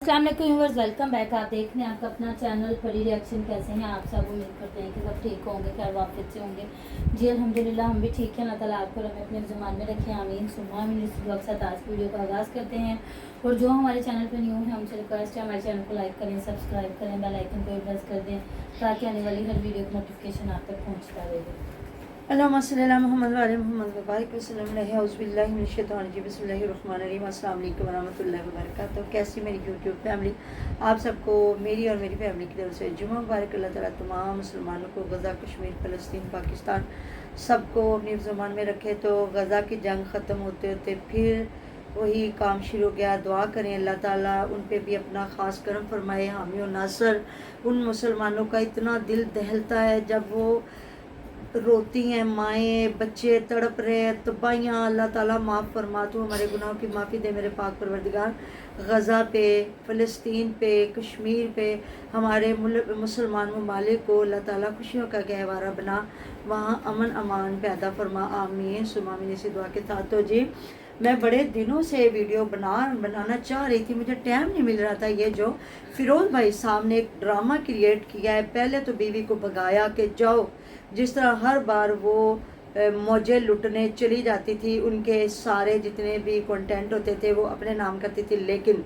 अस्सलाम वालेकुम viewers, welcome back. आप देख रहे हैं आपका अपना चैनल परी रिएक्शन। कैसे हैं आप सब? उम्मीद करते हैं कि सब ठीक होंगे, खैर वाफियत से होंगे। जी अल्हम्दुलिल्लाह, हम भी ठीक हैं। अल्लाह ताला आपको हमें अपने ज़ुबान में रखें, आमीन सुम्मा आमीन। इस दुआ के साथ आज वीडियो का आगाज़ करते हैं। और जो हमारे चैनल पर न्यू है उनसे रिक्वेस्ट है हमारे चैनल को लाइक करें, सब्सक्राइब करें, बेल आइकन को प्रेस कर दें ताकि आने वाली हर वीडियो का नोटिफिकेशन आप तक पहुँचता रहे। अल्लाहुम्मा सल्ली अला मुहम्मद व अला मुहम्मद व बारिक वसल्लम अलैहि औज़ुबिल्लाहि मिनश शैतानिर रजीम बिस्मिल्लाहिर्रहमानिर्रहीम। अस्सलाम वालेकुम व रहमतुल्लाहि व बरकातहू। कैसी मेरी यूट्यूब फैमिली, आप सबको मेरी और मेरी फैमिली की तरफ से जुम्मा मुबारक। अल्लाह ताला तमाम मुसलमानों को गज़ा, कश्मीर, फ़लस्तीन, पाकिस्तान सबको अपनी ज़ुबान में रखे। तो गज़ा की जंग ख़त्म होते होते फिर वही काम शुरू हो गया। दुआ करें अल्लाह ताला उन पे भी अपना ख़ास करम फरमाए, हामी और नासर। उन मुसलमानों का इतना दिल दहलता है जब वो रोती हैं, माएँ बच्चे तड़प रहे हैं, तबाहियाँ। अल्लाह ताला माफ़ फरमा, तू हमारे गुनाहों की माफ़ी दे मेरे पाक परवरदिगार। गज़ा पे, फ़लस्तीन पे, कश्मीर पे, हमारे मुसलमान ममालिक को अल्लाह ताला खुशियों का गहवारा बना, वहाँ अमन अमान पैदा फरमा, आमीन सुम्मा आमीन। इसी दुआ के साथ तो जी मैं बड़े दिनों से वीडियो बनाना चाह रही थी, मुझे टाइम नहीं मिल रहा था। ये जो फ़िरोज़ भाई साहब ने एक ड्रामा क्रिएट किया है, पहले तो बीवी को भगाया कि जाओ, जिस तरह हर बार वो मौजे लुटने चली जाती थी, उनके सारे जितने भी कंटेंट होते थे वो अपने नाम करती थी। लेकिन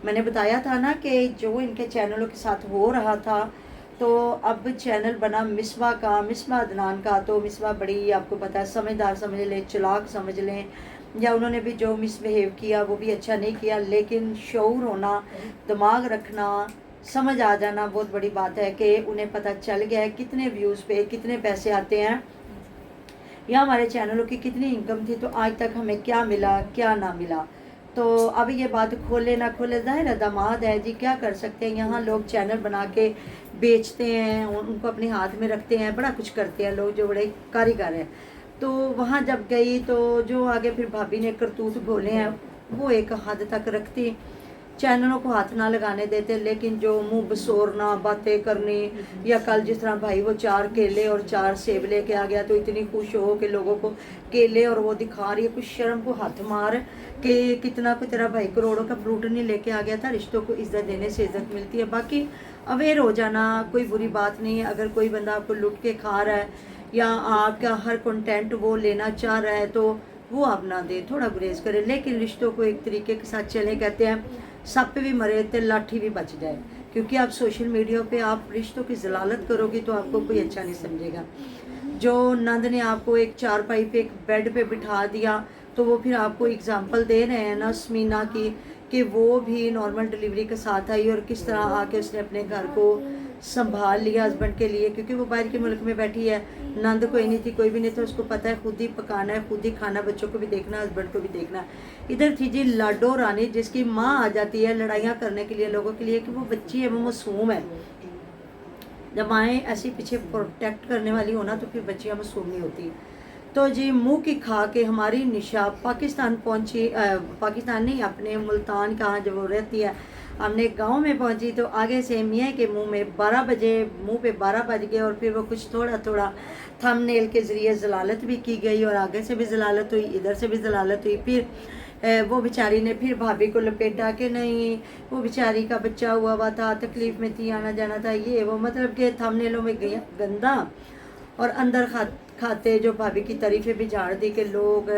मैंने बताया था ना कि जो इनके चैनलों के साथ हो रहा था, तो अब चैनल बना मिसबा का, मिसबा अदनान का। तो मिसबा बड़ी, आपको पता है, समझदार समझ लें, चालाक समझ लें, या उन्होंने भी जो मिसबिहेव किया वो भी अच्छा नहीं किया। लेकिन शऊर होना, दिमाग रखना, समझ आ जाना बहुत बड़ी बात है कि उन्हें पता चल गया है कितने व्यूज़ पे कितने पैसे आते हैं, या हमारे चैनलों की कितनी इनकम थी, तो आज तक हमें क्या मिला क्या ना मिला। तो अब ये बात खोले ना खोले, ज़ाहिर है दामाद है जी, क्या कर सकते हैं। यहाँ लोग चैनल बना के बेचते हैं, उनको अपने हाथ में रखते हैं, बड़ा कुछ करते हैं लोग जो बड़े कारीगर हैं। तो वहाँ जब गई तो जो आगे फिर भाभी ने करतूत बोले हैं वो एक हद तक रखती, चैनलों को हाथ ना लगाने देते। लेकिन जो मुंह बसोरना, बातें करनी, या कल जिस तरह भाई वो 4 केले और 4 सेब लेके आ गया तो इतनी खुश हो कि लोगों को केले और वो दिखा रही है, कुछ शर्म को हाथ मार कि कितना कोई तेरा भाई करोड़ों का फ्रूट नहीं लेके आ गया था। रिश्तों को इज्जत देने से इज्जत मिलती है। बाकी अवेयर हो जाना कोई बुरी बात नहीं है। अगर कोई बंदा आपको लुट के खा रहा है या आपका हर कंटेंट वो लेना चाह रहा है तो वो आप ना दे, थोड़ा गुरेज करें। लेकिन रिश्तों को एक तरीके के साथ चले, कहते हैं सप भी मरे तो लाठी भी बच जाए। क्योंकि आप सोशल मीडिया पे आप रिश्तों की जलालत करोगी तो आपको कोई अच्छा नहीं समझेगा। जो नंद ने आपको एक चारपाई पे, एक बेड पे बिठा दिया, तो वो फिर आपको एग्जांपल दे रहे हैं ना स्मीना की, कि वो भी नॉर्मल डिलीवरी के साथ आई और किस तरह आके उसने अपने घर को संभाल लिया हस्बैंड के लिए, क्योंकि वो बाहर के मुल्क में बैठी है। नंद कोई नहीं थी, कोई भी नहीं था, उसको पता है खुद ही पकाना है, खुद ही खाना, बच्चों को भी देखना, हस्बैंड को भी देखना। इधर थी जी लाडो रानी, जिसकी माँ आ जाती है लड़ाइयाँ करने के लिए लोगों के लिए कि वो बच्ची है, वो मासूम है। जब माएँ ऐसी पीछे प्रोटेक्ट करने वाली हो ना तो फिर बच्चियाँ मासूम नहीं होती। तो जी मुंह की खा के हमारी निशा पाकिस्तान पहुंची, पाकिस्तान नहीं, अपने मुल्तान कहाँ जब वो रहती है, हमने गांव में पहुंची तो आगे से मियाँ के मुंह में 12 बजे, मुंह पे 12 बज गए। और फिर वो कुछ थोड़ा थोड़ा थंबनेल के ज़रिए जलालत भी की गई, और आगे से भी जलालत हुई, इधर से भी जलालत हुई। फिर वो बेचारी ने फिर भाभी को लपेटा कि नहीं, वो बेचारी का बच्चा हुआ था, तकलीफ़ में थी, आना जाना था, ये वो, मतलब कि थंबनेलों में गया गंदा। और अंदर खाते जो भाभी की तारीफ़ें भी झाड़ दी कि लोग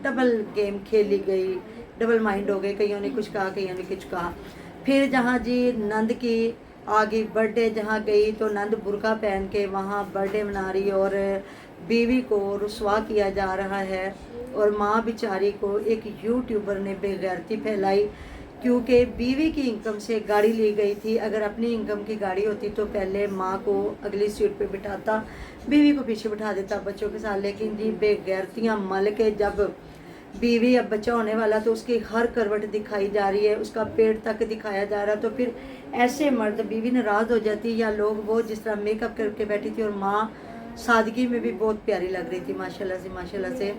डबल गेम खेली गई, डबल माइंड हो गए, कईयों ने कुछ कहा, कईयों ने कुछ कहा। फिर जहाँ जी नंद की आगे बर्थडे जहाँ गई तो नंद बुर्का पहन के वहाँ बर्थडे मना रही, और बीवी को रुसवा किया जा रहा है। और माँ बेचारी को एक यूट्यूबर ने बेगैरती फैलाई, क्योंकि बीवी की इनकम से गाड़ी ली गई थी। अगर अपनी इनकम की गाड़ी होती तो पहले माँ को अगली सीट पे बिठाता, बीवी को पीछे बिठा देता बच्चों के साथ। लेकिन जी बेगैरतियाँ मल के, जब बीवी अब बच्चा होने वाला तो उसकी हर करवट दिखाई जा रही है, उसका पेट तक दिखाया जा रहा है। तो फिर ऐसे मर्द, बीवी नाराज़ हो जाती या लोग, वो जिस तरह मेकअप करके बैठी थी, और माँ सादगी में भी बहुत प्यारी लग रही थी माशाल्लाह से, माशाल्लाह से।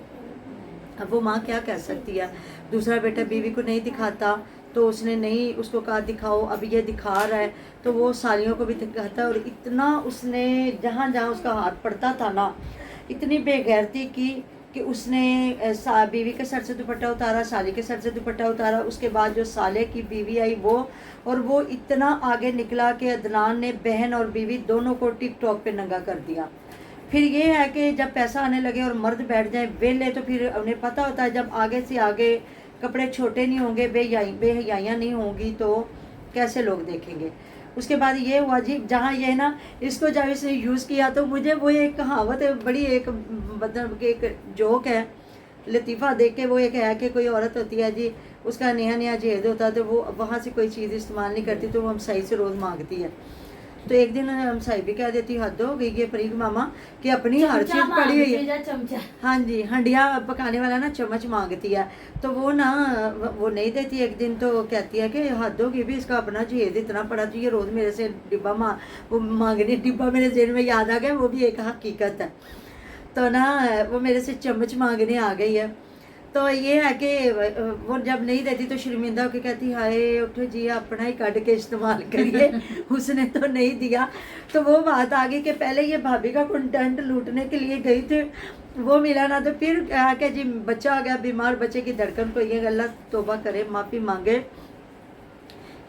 अब वो माँ क्या कह सकती है। दूसरा बेटा बीवी को नहीं दिखाता तो उसने नहीं, उसको कहा दिखाओ, अब ये दिखा रहा है तो वो सालियों को भी दिखाता है। और इतना उसने जहाँ जहाँ उसका हाथ पड़ता था ना, इतनी बेगैरती की कि उसने बीवी के सर से दुपट्टा उतारा, साले के सर से दुपट्टा उतारा, उसके बाद जो साले की बीवी आई वो, और वो इतना आगे निकला कि अदनान ने बहन और बीवी दोनों को टिकटॉक पे नंगा कर दिया। फिर ये है कि जब पैसा आने लगे और मर्द बैठ जाए वेले, तो फिर उन्हें पता होता है जब आगे से आगे कपड़े छोटे नहीं होंगे, बेहयाइयाँ नहीं होंगी तो कैसे लोग देखेंगे। उसके बाद ये हुआ जी, जहाँ ये ना इसको जब इसने यूज़ किया तो मुझे वो एक कहावत है, बड़ी एक मतलब कि एक जोक है, लतीफ़ा देख के, वो एक है कि कोई औरत होती है जी, उसका नया नया जहेज होता है तो वो वहाँ से कोई चीज़ इस्तेमाल नहीं करती तो वो हमसाई से रोज़ मांगती है। तो एक दिन हमसाई भी कह देती हद हो गई ये फरीक मामा कि अपनी हर चीज़ पड़ी हुई है। चमचा, हाँ जी, हंडिया पकाने वाला ना चम्मच मांगती है, तो वो ना वो नहीं देती। एक दिन तो कहती है कि हद होगी भी, इसका अपना जहेज इतना पड़ा तो ये रोज़ मेरे से डिब्बा वो मांगने, डिब्बा मेरे जेल में याद आ गया, वो भी एक हकीकत है। तो ना वो मेरे से चम्मच मांगने आ गई है। तो ये है कि वो जब नहीं देती तो शर्मिंदा होकर कहती हाय उठो जी अपना ही कट के इस्तेमाल करिए उसने तो नहीं दिया। तो वो बात आ गई कि पहले ये भाभी का कंटेंट लूटने के लिए गई थी, वो मिला ना, तो फिर कहा कि जी बच्चा आ गया बीमार, बच्चे की धड़कन को ये अल्लाह तौबा करे, माफ़ी मांगे।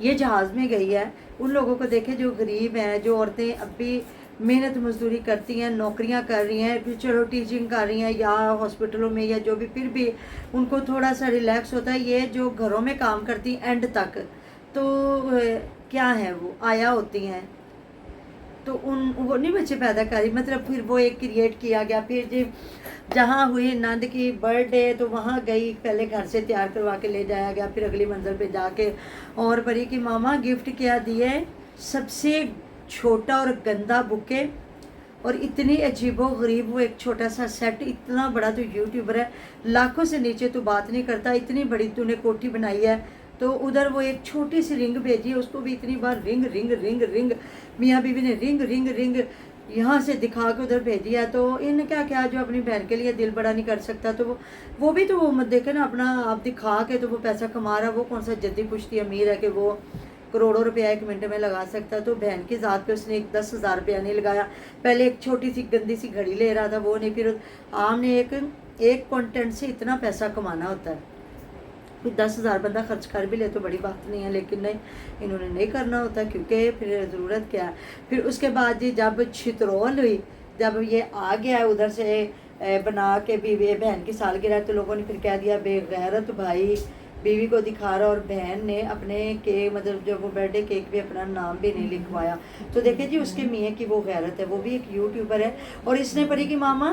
ये जहाज़ में गई है, उन लोगों को देखे जो गरीब हैं, जो औरतें अभी मेहनत मजदूरी करती हैं, नौकरियां कर रही हैं, फिर चलो टीचिंग कर रही हैं या हॉस्पिटलों में या जो भी, फिर भी उनको थोड़ा सा रिलैक्स होता है। ये जो घरों में काम करती एंड तक तो क्या है वो आया होती हैं, तो वो नहीं बच्चे पैदा करी, मतलब फिर वो एक क्रिएट किया गया। फिर जी जहाँ हुई नंद की बर्थडे तो वहाँ गई, पहले घर से तैयार करवा के ले जाया गया, फिर अगली मंजिल पे जाके और परी की मामा गिफ्ट क्या दिए, सबसे छोटा और गंदा बुके, और इतनी अजीबो गरीब वो एक छोटा सा सेट। इतना बड़ा तो यूट्यूबर है, लाखों से नीचे तो बात नहीं करता, इतनी बड़ी तूने कोठी बनाई है। तो उधर वो एक छोटी सी रिंग भेजी है, उसको भी इतनी बार रिंग रिंग रिंग रिंग मियाँ बीवी ने रिंग रिंग रिंग यहाँ से दिखा के उधर भेजी है। तो इन क्या क्या जो अपनी बहन के लिए दिल बड़ा नहीं कर सकता, तो वो भी तो वो देखे ना अपना आप दिखा के तो वो पैसा कमा रहा है। वो कौन सा जद्दी पुश्ती अमीर है कि वो करोड़ों रुपया एक मिनट में लगा सकता। तो बहन की ज़ात पे उसने एक 10,000 रुपया नहीं लगाया। पहले एक छोटी सी गंदी सी घड़ी ले रहा था, वो नहीं। फिर आमने एक कंटेंट से इतना पैसा कमाना होता है, फिर 10,000 बंदा खर्च कर भी ले तो बड़ी बात नहीं है, लेकिन नहीं, इन्होंने नहीं करना होता क्योंकि फिर ज़रूरत क्या है। फिर उसके बाद जी जब छितरौल हुई, जब ये आ गया उधर से बना के बीवी बहन की सालगिरह, तो लोगों ने फिर कह दिया बेगैरत भाई बीवी को दिखा रहा, और बहन ने अपने केक मतलब जब वो बर्थडे केक भी अपना नाम भी नहीं लिखवाया। तो देखिए जी उसके मियाँ की वो गैरत है, वो भी एक यूट्यूबर है, और इसने परी की मामा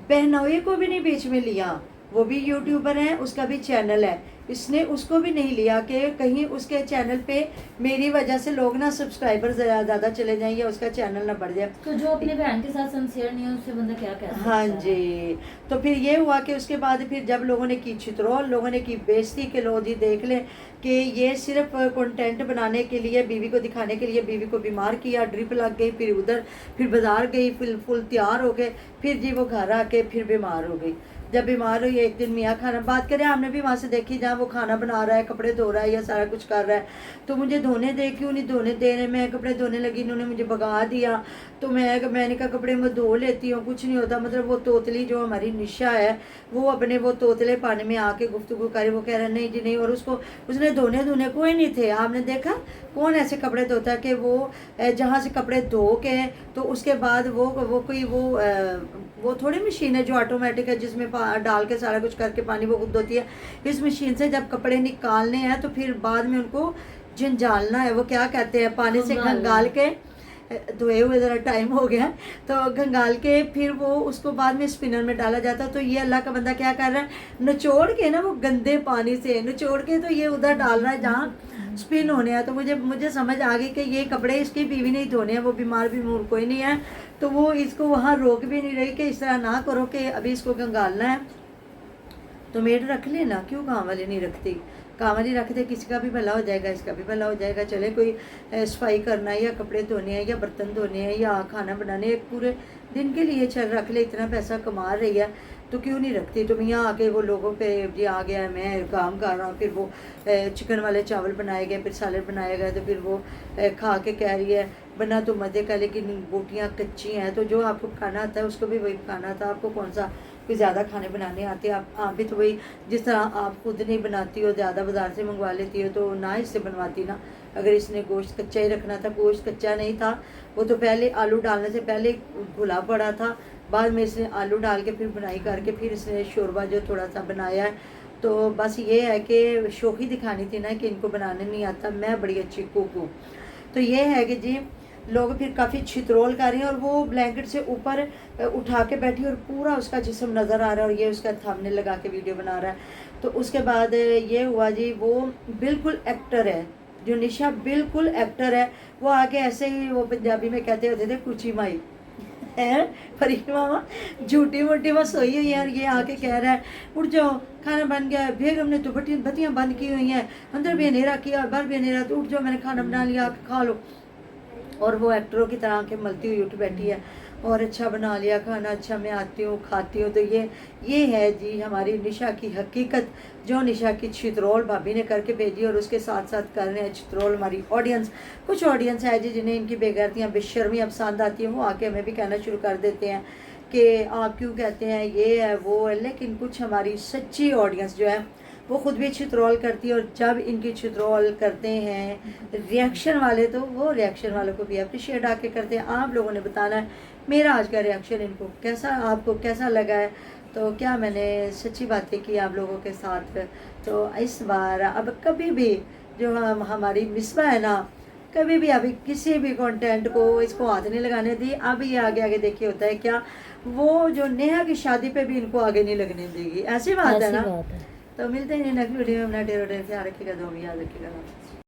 बहनोई को भी नहीं बीच में लिया, वो भी यूट्यूबर है, उसका भी चैनल है, इसने उसको भी नहीं लिया कि कहीं उसके चैनल पे मेरी वजह से लोग ना सब्सक्राइबर ज़्यादा चले जाएं या उसका चैनल ना बढ़ जाए। तो जो अपने बहन के साथ सिंसियर नहीं है उससे बंदा क्या कह सकता है। हाँ जी, तो फिर ये हुआ कि उसके बाद फिर जब लोगों ने की छितरौल, लोगों ने की बेइज्जती के लो जी देख लें कि ये सिर्फ कंटेंट बनाने के लिए, बीवी को दिखाने के लिए बीवी को बीमार किया, ड्रिप लग गई, फिर उधर फिर बाजार गई, फुल तैयार हो गए, फिर जी वो घर आके फिर बीमार हो गई। जब बीमार हुई एक दिन मियाँ खाना बात करें, हमने भी वहाँ से देखी जहाँ वो खाना बना रहा है, कपड़े धो रहा है या सारा कुछ कर रहा है, तो मुझे धोने दे, क्यों नहीं धोने देने, मैं कपड़े धोने लगी, इन्होंने मुझे भगा दिया। तो मैंने कहा कपड़े मैं धो लेती हूँ, कुछ नहीं होता। मतलब वो तोतली जो हमारी निशा है वो अपने वो तोतले पानी में आके गुफ्तगू करे, वो कह रहा नहीं जी नहीं, और उसको उसने धोने कोई नहीं थे। आपने देखा कौन ऐसे कपड़े धोता है कि वो जहाँ से कपड़े धो के तो उसके बाद वो कोई वो थोड़ी मशीन है जो ऑटोमेटिक है जिसमें डाल के सारा कुछ करके पानी वो खुद धोती है। इस मशीन से जब कपड़े निकालने हैं तो फिर बाद में उनको झंझालना है, वो क्या कहते हैं, पानी से घंगाल के, धोए हुए ज़रा टाइम हो गया, तो घंगाल के फिर वो उसको बाद में स्पिनर में डाला जाता है। तो ये अल्लाह का बंदा क्या कर रहा है, निचोड़ के ना वो गंदे पानी से निचोड़ के तो ये उधर डाल रहा है जहाँ स्पिन होने हैं। तो मुझे समझ आ गई कि ये कपड़े इसकी बीवी नहीं धोने हैं, वो बीमार कोई नहीं है, तो वो इसको वहाँ रोक भी नहीं रही कि इस तरह ना करो कि अभी इसको गंगालना है। तो मेड रख लेना, क्यों काम वाली नहीं रखती, काम वाली रखते किसी का भी भला हो जाएगा, इसका भी भला हो जाएगा। चले कोई सफाई करना है या कपड़े धोने हैं या बर्तन धोने हैं या खाना बनाने, एक पूरे दिन के लिए चल रख ले, इतना पैसा कमा रही है तो क्यों नहीं रखती। तो मैं यहाँ आके वो लोगों पे जी आ गया है, मैं काम कर रहा हूँ, फिर वो चिकन वाले चावल बनाए गए, फिर सैलड बनाया गया, तो फिर वो खा के कह रही है बना तो मज़े का लेकिन बोटियाँ कच्ची हैं। तो जो आपको खाना आता है उसको भी वही खाना था, आपको कौन सा कोई ज़्यादा खाने बनाने आते हैं। आप भी तो वही, जिस तरह आप खुद नहीं बनाती हो, ज़्यादा बाज़ार से मंगवा लेती हो, तो ना इससे बनवाती ना। अगर इसने गोश्त कच्चा ही रखना था, गोश्त कच्चा नहीं था, वो तो पहले आलू डालने से पहले घुला पड़ा था, बाद में इसने आलू डाल के फिर बुनाई करके फिर इसने शोरबा जो थोड़ा सा बनाया है। तो बस ये है कि शौक़ी दिखानी थी ना कि इनको बनाने नहीं आता, मैं बड़ी अच्छी कुक हूँ। तो ये है कि जी लोग फिर काफ़ी छितरोल कर रहे हैं, और वो ब्लैंकेट से ऊपर उठा के बैठी और पूरा उसका जिस्म नज़र आ रहा है, और ये उसका थंबनेल लगा के वीडियो बना रहा है। तो उसके बाद ये हुआ जी, वो बिल्कुल एक्टर है, जो निशा बिल्कुल एक्टर है। वो आके ऐसे ही, वो पंजाबी में कहते होते थे कुची माई है, परी मामा झूठी मोटी बस सोई हुई है, और ये आके कह रहा है उठ जाओ खाना बन गया है, बेगम ने तो बत्तियाँ बंद की हुई हैं, अंदर भी अंधेरा किया बाहर भी अंधेरा, तो उठ जाओ मैंने खाना बना लिया आके खा लो। और वो एक्टरों की तरह के मलती हुई उठ बैठी है, और अच्छा बना लिया खाना, अच्छा मैं आती हूँ खाती हूँ। तो ये है जी हमारी निशा की हकीकत, जो निशा की चित्रोल भाभी ने करके भेजी, और उसके साथ साथ कर रहे हैं चित्रोल हमारी ऑडियंस। कुछ ऑडियंस है जी जिन्हें इनकी बेगैरतियाँ बेशर्मियाँ पसंद आती हैं, वो आके हमें भी कहना शुरू कर देते हैं कि आप क्यों कहते हैं ये है वो है। लेकिन कुछ हमारी सच्ची ऑडियंस जो है वो खुद भी छित्रोल करती है, और जब इनकी छित्रोल करते हैं रिएक्शन वाले, तो वो रिएक्शन वालों को भी अप्रिशिएट आके करते हैं। आप लोगों ने बताना है मेरा आज का रिएक्शन इनको कैसा, आपको कैसा लगा है, तो क्या मैंने सच्ची बातें की आप लोगों के साथ। तो इस बार अब कभी भी जो हमारी मिसबा है ना, कभी भी अभी किसी भी कंटेंट को इसको हाथ नहीं लगाने दी। अब ये आगे आगे देखिए होता है क्या, वो जो नेहा की शादी पे भी इनको आगे नहीं लगने देगी, ऐसी बात है ना। तो मिलते हैं नेक्स्ट वीडियो में, अपना ढेर ख्याल रखिएगा, दो याद रखिएगा।